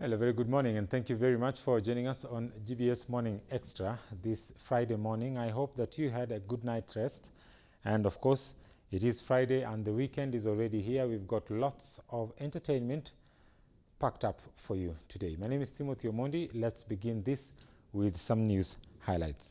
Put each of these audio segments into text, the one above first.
Hello, very good morning, and thank you very much for joining us on GBS Morning Extra this Friday morning. I hope that you had a good night's rest, and of course, it is Friday and the weekend is already here. We've got lots of entertainment packed up for you today. My name is Timothy Omondi. Let's begin this with some news highlights.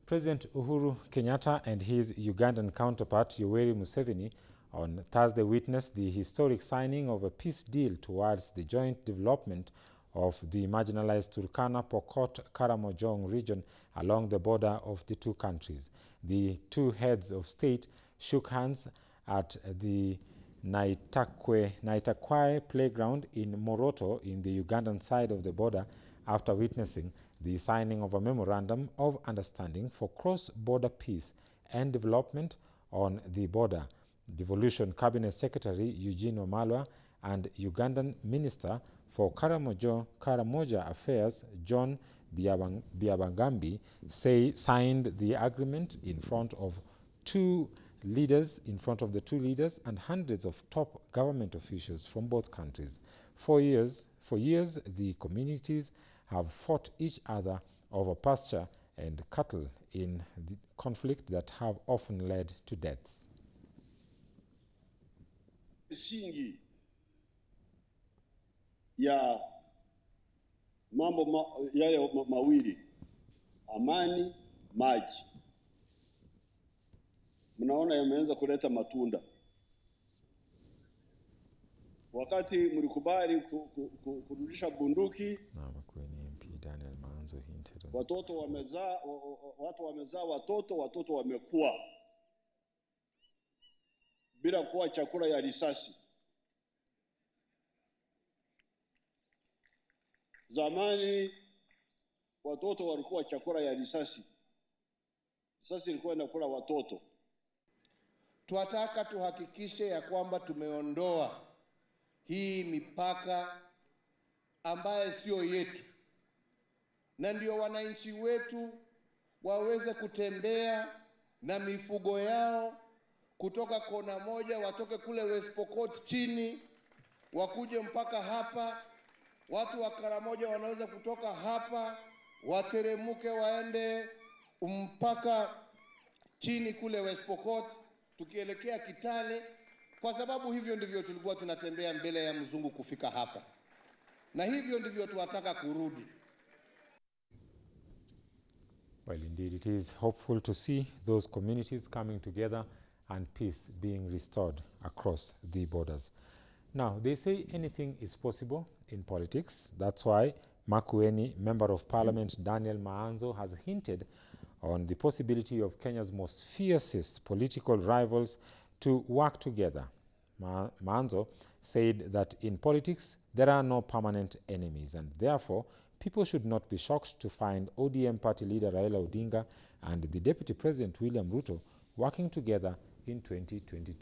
President Uhuru Kenyatta and his Ugandan counterpart Yoweri Museveni on Thursday witnessed the historic signing of a peace deal towards the joint development of the marginalized Turkana-Pokot-Karamojong region along the border of the two countries. The two heads of state shook hands at the Naitakwe playground in Moroto in the Ugandan side of the border after witnessing the signing of a memorandum of understanding for cross-border peace and development on the border. Devolution Cabinet Secretary Eugene Wamalwa and Ugandan Minister for Karamoja Affairs John Byabagambi signed the agreement in front of the two leaders and hundreds of top government officials from both countries. For years, the communities have fought each other over pasture and cattle in the conflict that have often led to deaths. Misingi ya mambo yale mawili, amani, maji, mnaona yameanza kuleta matunda. Wakati mlikubali kurudisha bunduki, watoto wamezaa, watu wamezaa watoto wamekuwa bila kuwa chakula ya risasi. Zamani watoto walikuwa chakula ya risasi. Sasa ilikuwa inakula watoto. Tunataka tuhakikishe ya kwamba tumeondoa hii mipaka ambaye sio yetu, na ndio wananchi wetu waweze kutembea na mifugo yao kutoka kona moja, watoke kule West Pokot chini wakuje mpaka hapa. Watu wa Karamoja wanaweza kutoka hapa wateremuke waende mpaka chini kule West Pokot tukielekea Kitale, kwa sababu hivyo ndivyo tulikuwa tunatembea mbele ya mzungu kufika hapa, na hivyo ndivyo tunataka kurudi. Well, indeed, it is hopeful to see those communities coming together and peace being restored across the borders. Now, they say anything is possible in politics. That's why Makueni, Member of Parliament Daniel Maanzo, has hinted on the possibility of Kenya's most fiercest political rivals to work together. Maanzo said that in politics, there are no permanent enemies, and therefore, people should not be shocked to find ODM party leader Raila Odinga and the Deputy President William Ruto working together in 2022.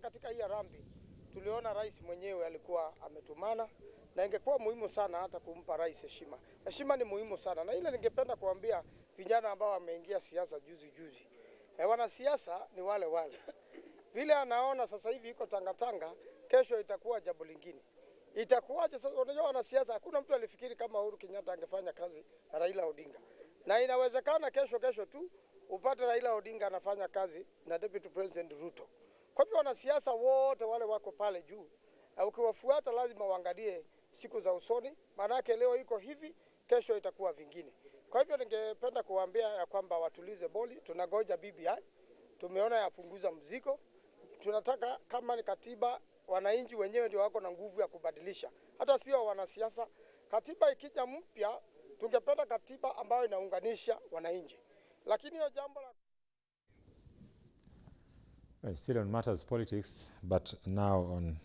Katika hii rambi tuliona rais mwenyewe alikuwa ametumana, na ingekuwa muhimu sana hata kumpa rais heshima. Heshima ni muhimu sana, na ile ningependa kuambia vijana ambao wameingia siasa juzi. Wanasiasa ni wale. Vile anaona sasa hivi iko tangatanga, kesho itakuwa jambo lingine. Itakuwaje sasa? Unajua wanasiasa, hakuna mtu alifikiri kama Uhuru Kenyatta angefanya kazi na Raila Odinga. Na inawezekana kesho tu upate Raila Odinga anafanya kazi na Deputy President Ruto. Kwa hivyo wanasiasa wote wale wako pale juu, ukiwafuata lazima uangalie siku za usoni, maanake leo iko hivi, kesho itakuwa vingine. Kwa hivyo ningependa kuambia ya kwamba watulize boli. Tunagoja BBI, tumeona yapunguza mzigo. Tunataka kama ni katiba, wananchi wenyewe ndio wako na nguvu ya kubadilisha, hata sio wanasiasa. Katiba ikija mpya, tungependa katiba ambayo inaunganisha wananchi, lakini hiyo jambo la still on matters politics, but now in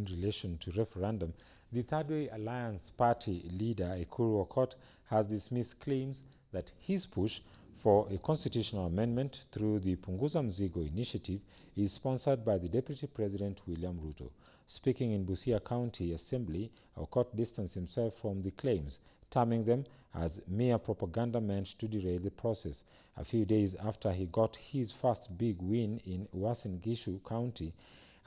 relation to referendum, the Third Way Alliance Party leader Ekuru Aukot has dismissed claims that his push for a constitutional amendment through the Punguza Mzigo initiative is sponsored by the Deputy President William Ruto. Speaking in Busia County Assembly, Aukot distanced himself from the claims, terming them as mere propaganda meant to derail the process. A few days after he got his first big win in Uasin Gishu County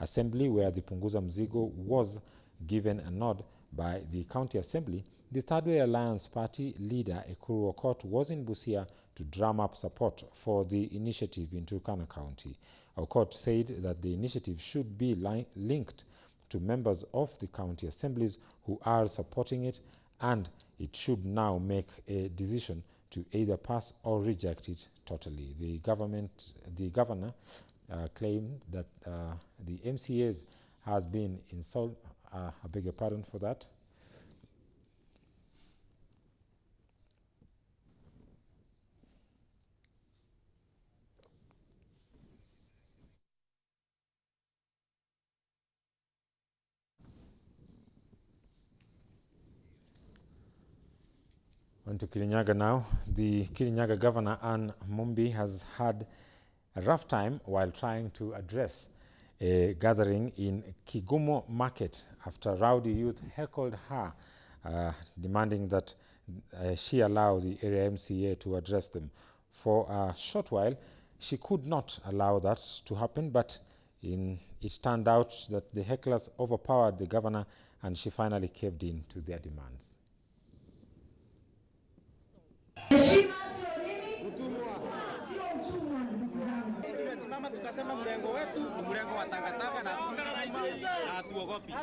Assembly, where the Punguza Mzigo was given a nod by the County Assembly, the Third Way Alliance Party leader Ekuru Okot was in Busia to drum up support for the initiative in Turkana County. Okot said that the initiative should be linked to members of the county assemblies who are supporting it, and it should now make a decision to either pass or reject it totally. The governor claimed that the MCAs has been insulted. I beg your pardon for that. On to Kirinyaga now. The Kirinyaga governor, Anne Mumbi, has had a rough time while trying to address a gathering in Kigumo Market after rowdy youth heckled her, demanding that she allow the area MCA to address them. For a short while, she could not allow that to happen, but it turned out that the hecklers overpowered the governor and she finally caved in to their demands. Tukasema mrengo wetu ni mrengo wa takataka na hatuogopi.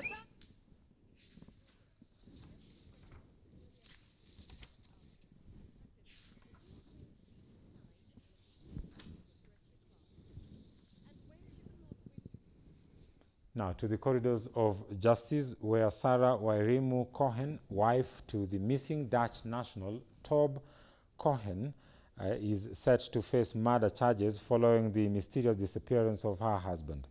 Now to the corridors of justice, where Sarah Wairimu Cohen, wife to the missing Dutch national Tob Cohen, is set to face murder charges following the mysterious disappearance of her husband.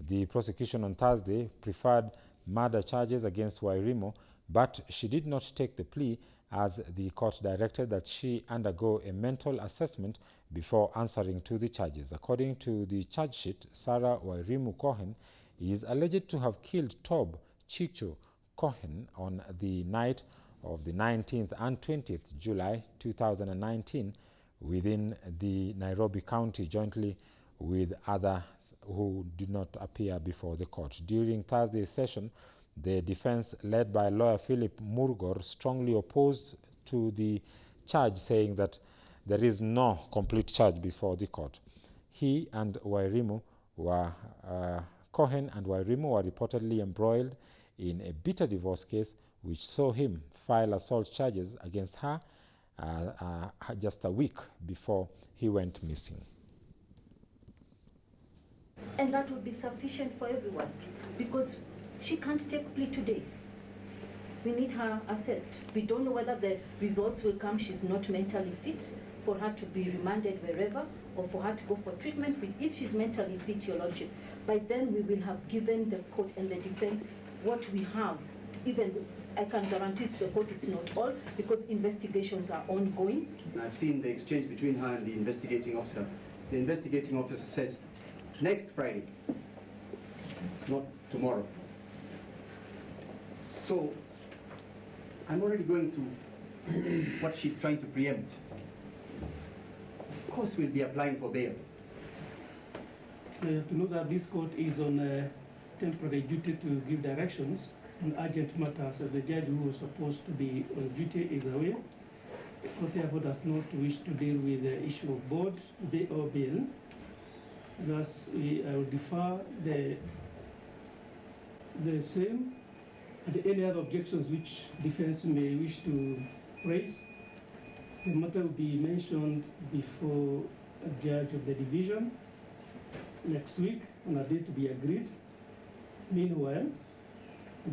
The prosecution on Thursday preferred murder charges against Wairimu, but she did not take the plea as the court directed that she undergo a mental assessment before answering to the charges. According to the charge sheet, Sarah Wairimu Cohen is alleged to have killed Tob Chicho Cohen on the night of the 19th and 20th July 2019 within the Nairobi County, jointly with others who did not appear before the court. During Thursday's session, the defense, led by lawyer Philip Murgor, strongly opposed to the charge, saying that there is no complete charge before the court. He and Wairimu were Cohen and Wairimu were reportedly embroiled in a bitter divorce case which saw him file assault charges against her just a week before he went missing. And that would be sufficient for everyone, because she can't take plea today. We need her assessed. We don't know whether the results will come. She's not mentally fit for her to be remanded wherever, or for her to go for treatment. If she's mentally fit, Your Lordship, by then we will have given the court and the defense what we have. Even I can guarantee to the court it's not all, because investigations are ongoing. I've seen the exchange between her and the investigating officer. The investigating officer says, next Friday, not tomorrow. So, I'm already going to what she's trying to preempt. Of course we'll be applying for bail. To know that this court is on a temporary duty to give directions on urgent matters, as the judge who was supposed to be on duty is aware. The court therefore does not wish to deal with the issue of board or bail. Thus, I will defer the same and any other objections which defense may wish to raise. The matter will be mentioned before a judge of the division next week on a date to be agreed. Meanwhile,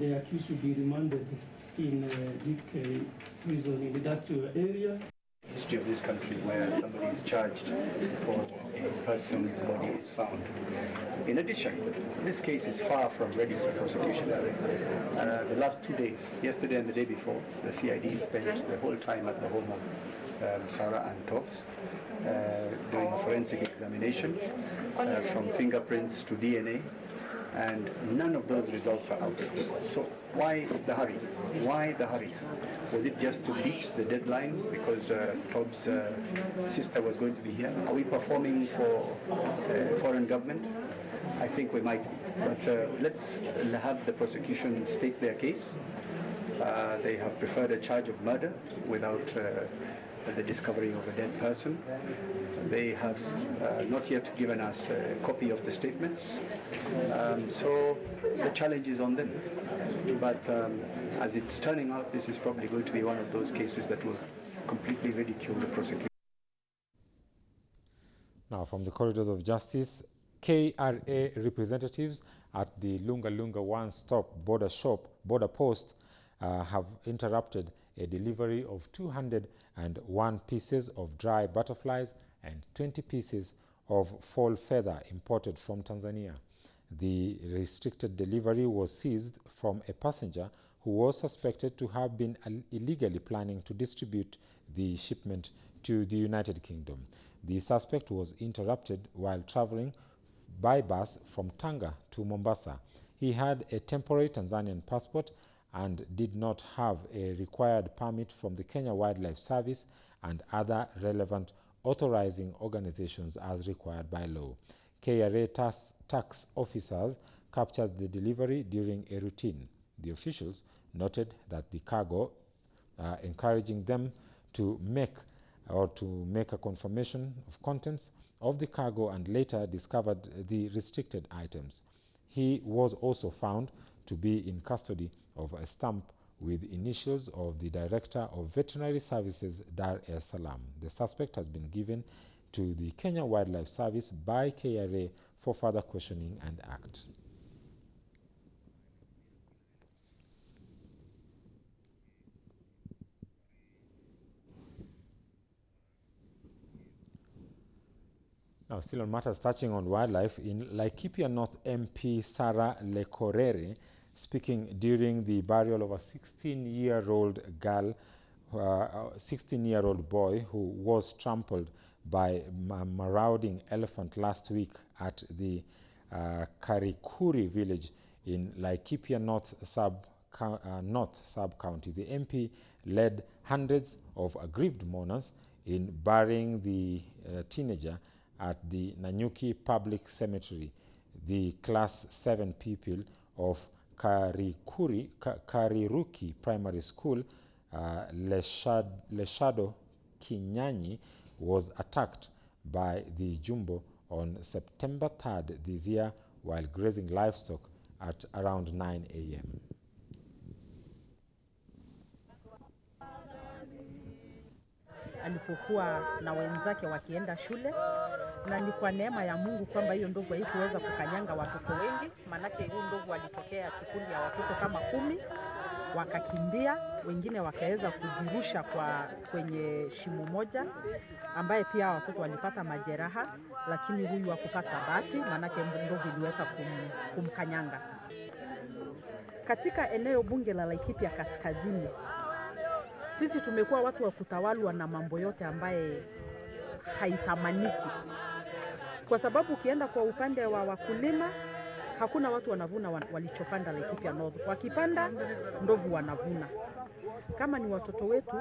the accused will be remanded in DK prison in the industrial area. History of this country where somebody is charged for a person whose body is found. In addition, this case is far from ready for prosecution. The last 2 days, yesterday and the day before, the CID spent the whole time at the home of Sarah and Tops, doing a forensic examination from fingerprints to DNA, and none of those results are out. So why the hurry? Why the hurry? Was it just to beat the deadline because Tob's sister was going to be here? Are we performing for foreign government? I think we might be. But let's have the prosecution state their case. They have preferred a charge of murder without the discovery of a dead person. They have not yet given us a copy of the statements. So the challenge is on them. But as it's turning out, this is probably going to be one of those cases that will completely ridicule the prosecution. Now, from the corridors of justice, KRA representatives at the Lunga Lunga one-stop border post have interrupted a delivery of 201 pieces of dry butterflies and 20 pieces of fall feather imported from Tanzania. The restricted delivery was seized from a passenger who was suspected to have been illegally planning to distribute the shipment to the United Kingdom. The suspect was interrupted while traveling by bus from Tanga to Mombasa. He had a temporary Tanzanian passport and did not have a required permit from the Kenya Wildlife Service and other relevant authorizing organizations as required by law. KRA tax officers captured the delivery during a routine. The officials noted that the cargo, encouraging them to make a confirmation of contents of the cargo, and later discovered the restricted items. He was also found to be in custody of a stamp with initials of the Director of Veterinary Services, Dar es Salaam. The suspect has been given to the Kenya Wildlife Service by KRA for further questioning and act. Now, still on matters touching on wildlife, in Laikipia North, MP Sarah Lekorere, speaking during the burial of a 16-year-old boy who was trampled by a marauding elephant last week at the Karikuri village in Laikipia North sub-county. The MP led hundreds of aggrieved mourners in burying the teenager at the Nanyuki Public Cemetery. The Class 7 pupil of Kariruki Primary School, Leshado Kinyanyi, was attacked by the jumbo on September 3rd this year while grazing livestock at around 9 a.m. Alipokuwa na wenzake wakienda shule, na ni kwa neema ya Mungu kwamba hiyo ndovu haikuweza kukanyanga watoto wengi, manake huyu ndovu alitokea kikundi ya watoto kama 10, wakakimbia, wengine wakaweza kujirusha kwenye shimo moja, ambaye pia watoto walipata majeraha, lakini huyu hakupata bahati, manake ndovu iliweza kumkanyanga. Katika eneo bunge la Laikipia Kaskazini, sisi tumekuwa watu wa kutawalwa na mambo yote ambaye haitamaniki. Kwa sababu ukienda kwa upande wa wakulima, hakuna watu wanavuna walichopanda Laikipia North. Wakipanda, ndovu wanavuna. Kama ni watoto wetu,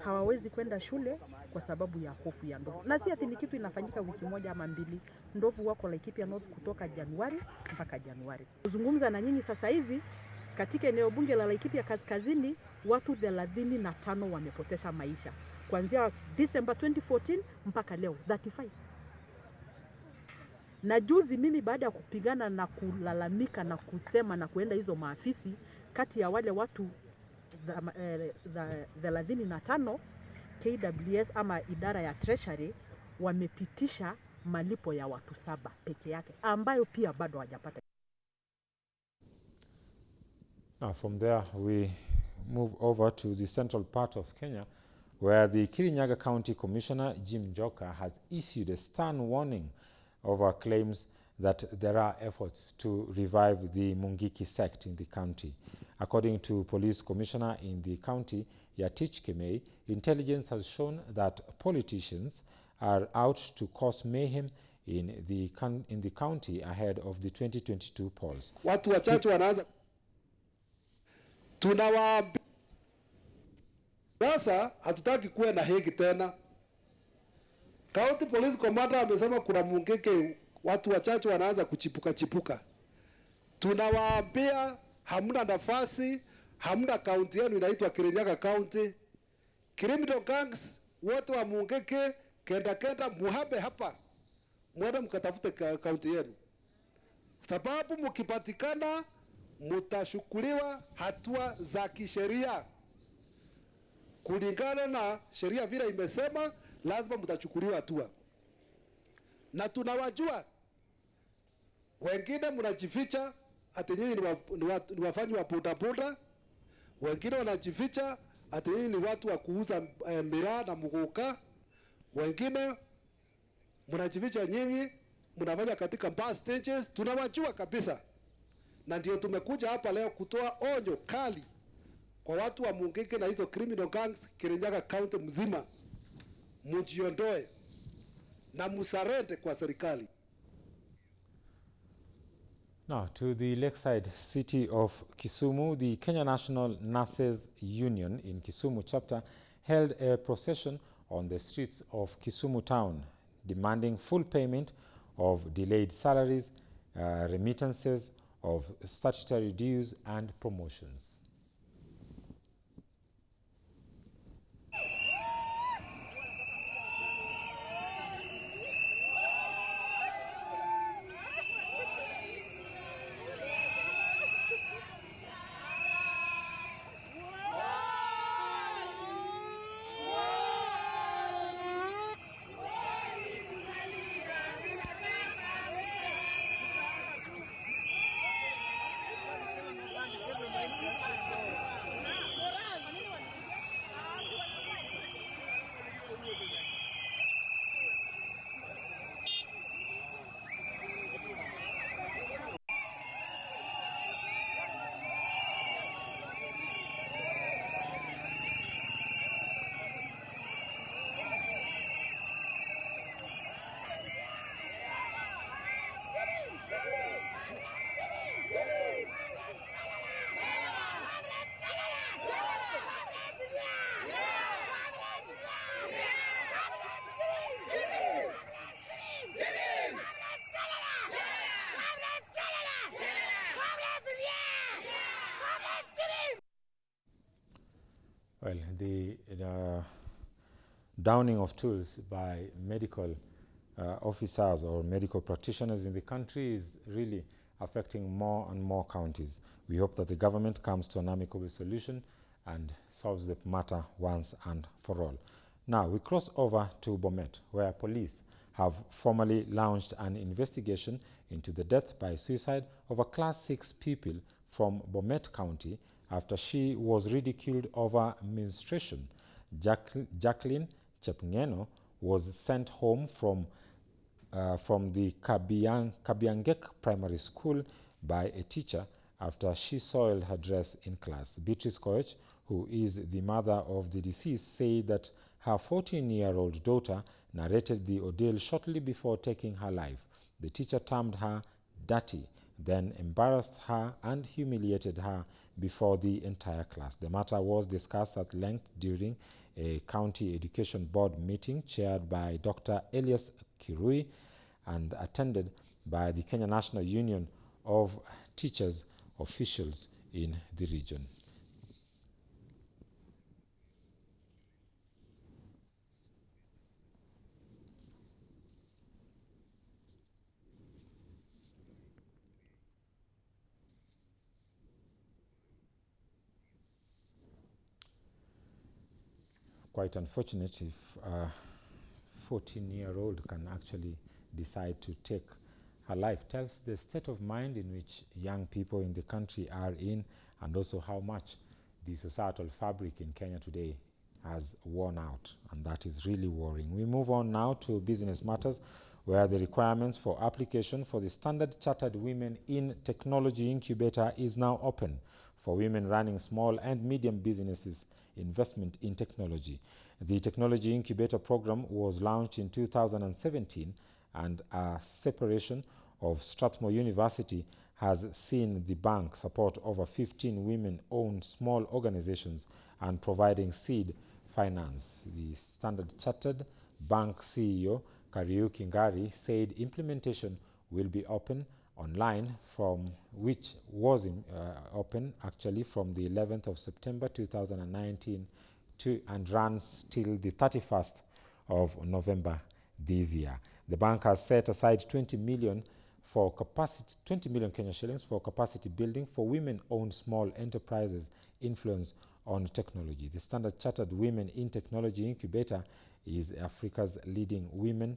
hawawezi kwenda shule kwa sababu ya hofu ya ndovu. Na si ati ni kitu inafanyika wiki moja ama mbili. Ndovu wako Laikipia North kutoka Januari mpaka Januari. Kuzungumza na nyinyi sasa hivi, katika eneo bunge la Laikipia Kaskazini, watu 35 wamepoteza maisha kuanzia December 2014 mpaka leo 35. Na juzi mimi baada ya kupigana na kulalamika na kusema na kuenda hizo maafisi, kati ya wale watu 35, KWS ama idara ya Treasury wamepitisha malipo ya watu 7 peke yake, ambayo pia bado hawajapata. Now from there we move over to the central part of Kenya, where the Kirinyaga County Commissioner Jim Njoka has issued a stern warning over claims that there are efforts to revive the Mungiki sect in the county. According to Police Commissioner in the county, Yatich Kemei, intelligence has shown that politicians are out to cause mayhem in the county ahead of the 2022 polls. Watu wachache wanaanza tunawaambia sasa hatutaki kuwe na hegi tena. County Police Commander amesema kuna Mungiki watu wachache wanaanza kuchipuka. Tunawaambia hamna nafasi, hamna kaunti yenu inaitwa Kirinyaga County. Criminal gangs wote wa Mungeke kenda muhabe hapa. Mwende mkatafute kaunti yenu. Sababu mkipatikana mtashukuliwa hatua za kisheria. Kulingana na sheria vile imesema, lazima mtachukuliwa hatua. Na tunawajua wengine mnajificha ati nyinyi ni wafanyi wa bodaboda, wengine wanajificha ati nyinyi ni watu wa kuuza miraa na muguka, wengine mnajificha nyinyi mnafanya katika bus stages. Tunawajua kabisa, na ndio tumekuja hapa leo kutoa onyo kali kwa watu wa Mungeke na hizo criminal gangs Kirinyaga County mzima. Mujiondoe na musarende kwa serikali. Now, to the lakeside city of Kisumu, the Kenya National Nurses Union in Kisumu chapter held a procession on the streets of Kisumu town, demanding full payment of delayed salaries, remittances of statutory dues and promotions. Well, the downing of tools by medical officers or medical practitioners in the country is really affecting more and more counties. We hope that the government comes to an amicable solution and solves the matter once and for all. Now, we cross over to Bomet, where police have formally launched an investigation into the death by suicide of a Class 6 pupil from Bomet County after she was ridiculed over menstruation. Jacqueline Chepngeno was sent home from the Kabiangek Primary School by a teacher after she soiled her dress in class. Beatrice Koech, who is the mother of the deceased, said that her 14-year-old daughter narrated the ordeal shortly before taking her life. The teacher termed her dirty, then embarrassed her and humiliated her before the entire class. The matter was discussed at length during a County Education Board meeting chaired by Dr. Elias Kirui and attended by the Kenya National Union of Teachers officials in the region. Quite unfortunate if a 14-year-old can actually decide to take her life. Tells the state of mind in which young people in the country are in, and also how much the societal fabric in Kenya today has worn out, and that is really worrying. We move on now to business matters, where the requirements for application for the Standard Chartered Women in Technology Incubator is now open for women running small and medium businesses investment in technology. The Technology Incubator program was launched in 2017, and a separation of Strathmore University has seen the bank support over 15 women-owned small organizations and providing seed finance. The Standard Chartered Bank CEO, Kariuki Ngari, said implementation will be open online, from which was open actually from the 11th of September 2019 and runs till the 31st of November this year. The bank has set aside 20 million Kenya shillings for capacity building for women-owned small enterprises influence on technology. The Standard Chartered Women in Technology Incubator is Africa's leading women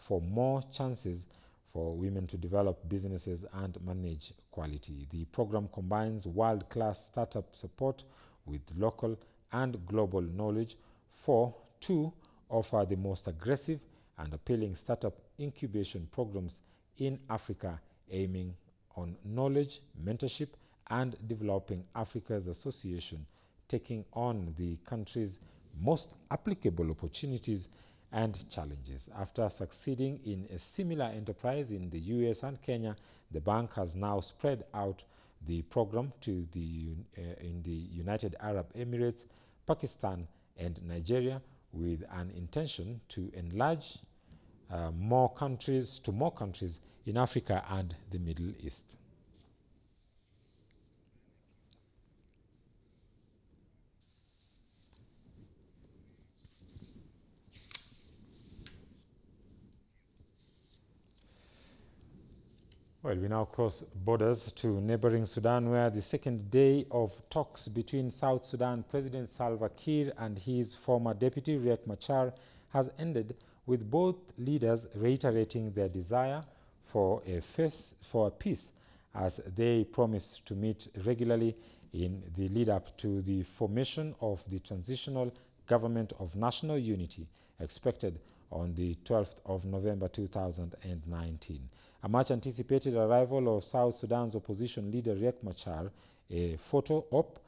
for more chances for women to develop businesses and manage quality. The program combines world-class startup support with local and global knowledge to offer the most aggressive and appealing startup incubation programs in Africa, aiming on knowledge, mentorship, and developing Africa's association, taking on the country's most applicable opportunities and challenges. After succeeding in a similar enterprise in the US and Kenya, the bank has now spread out the program to in the United Arab Emirates, Pakistan, and Nigeria, with an intention to enlarge more countries in Africa and the Middle East. Well, we now cross borders to neighboring Sudan, where the second day of talks between South Sudan President Salva Kiir and his former deputy Riek Machar has ended, with both leaders reiterating their desire for a peace, as they promised to meet regularly in the lead-up to the formation of the Transitional Government of National Unity, expected on the 12th of November 2019. A much-anticipated arrival of South Sudan's opposition leader Riek Machar, a photo op,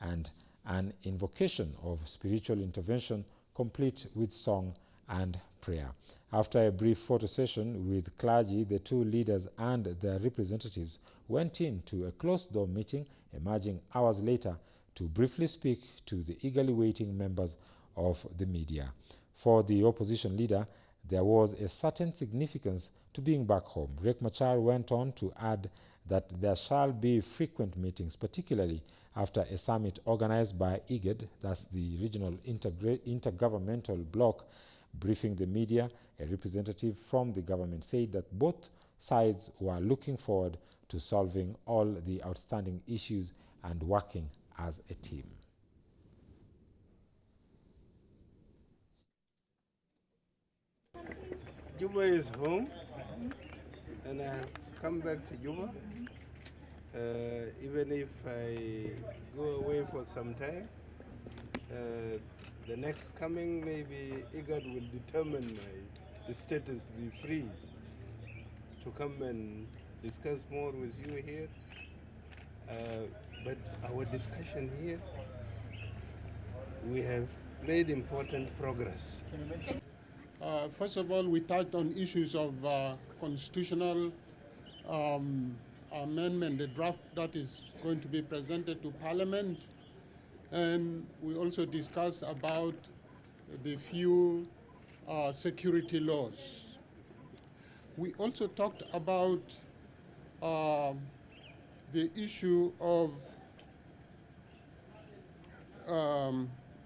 and an invocation of spiritual intervention, complete with song and prayer. After a brief photo session with clergy, the two leaders and their representatives went into a closed-door meeting, emerging hours later to briefly speak to the eagerly waiting members of the media. For the opposition leader, there was a certain significance to being back home. Riek Machar went on to add that there shall be frequent meetings, particularly after a summit organized by IGAD, that's the Regional Intergovernmental Bloc. Briefing the media, a representative from the government said that both sides were looking forward to solving all the outstanding issues and working as a team. Juba is home, and I have come back to Juba. Even if I go away for some time, the next coming, maybe IGAD will determine the status to be free to come and discuss more with you here. But our discussion here, we have made important progress. First of all, we touched on issues of constitutional amendment, the draft that is going to be presented to Parliament. And we also discussed about the few security laws. We also talked about the issue of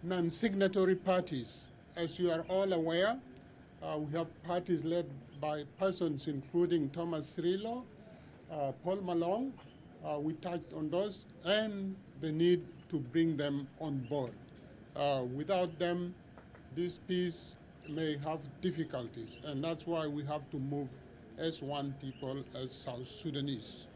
non-signatory parties. As you are all aware, we have parties led by persons including Thomas Cirillo, Paul Malong. We touched on those and the need to bring them on board. Without them, this peace may have difficulties, and that's why we have to move as one people, as South Sudanese.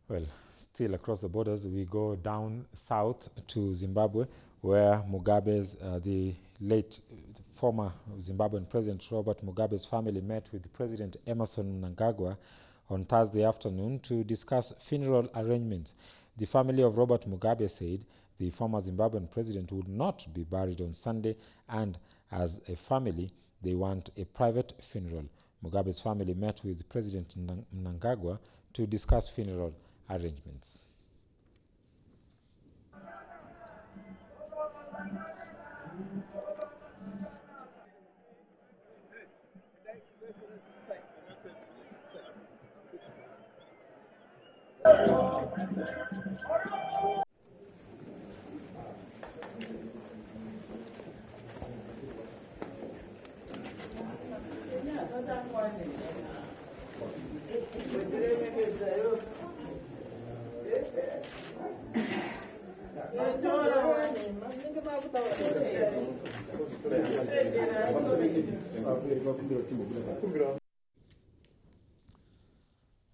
Well, still across the borders, we go down south to Zimbabwe, where Mugabe's, the late former Zimbabwean President Robert Mugabe's family met with President Emerson Mnangagwa on Thursday afternoon to discuss funeral arrangements. The family of Robert Mugabe said the former Zimbabwean president would not be buried on Sunday, and as a family, they want a private funeral. Mugabe's family met with President Mnangagwa to discuss funeral arrangements.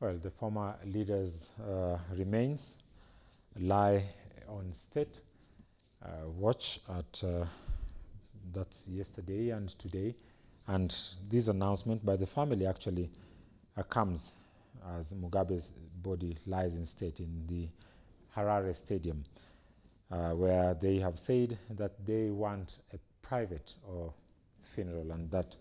Well, the former leader's remains lie on state watch at that's yesterday and today, and this announcement by the family actually comes as Mugabe's body lies in state in the Harare Stadium, where they have said that they want a private funeral, and that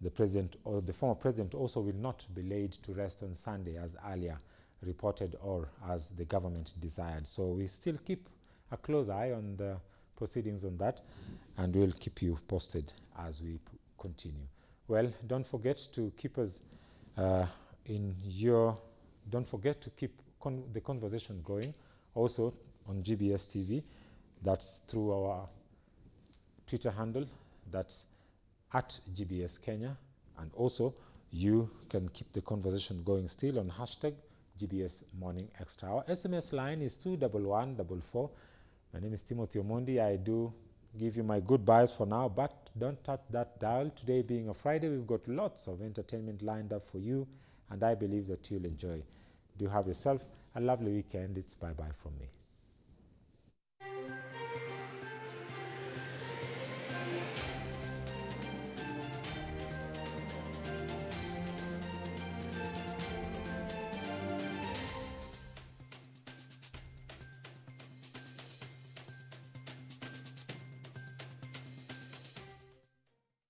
the president or the former president also will not be laid to rest on Sunday as earlier reported or as the government desired. So we still keep a close eye on the proceedings on that, and we'll keep you posted as we continue. Well, don't forget to keep us don't forget to keep the conversation going also on GBS TV. That's through our Twitter handle, that's at GBS Kenya, and also you can keep the conversation going still on hashtag GBS Morning Extra. Our SMS line is 21144. My name is Timothy Omondi. I do give you my goodbyes for now, but don't touch that dial. Today being a Friday, we've got lots of entertainment lined up for you, and I believe that you'll enjoy. Do have yourself a lovely weekend. It's bye-bye from me.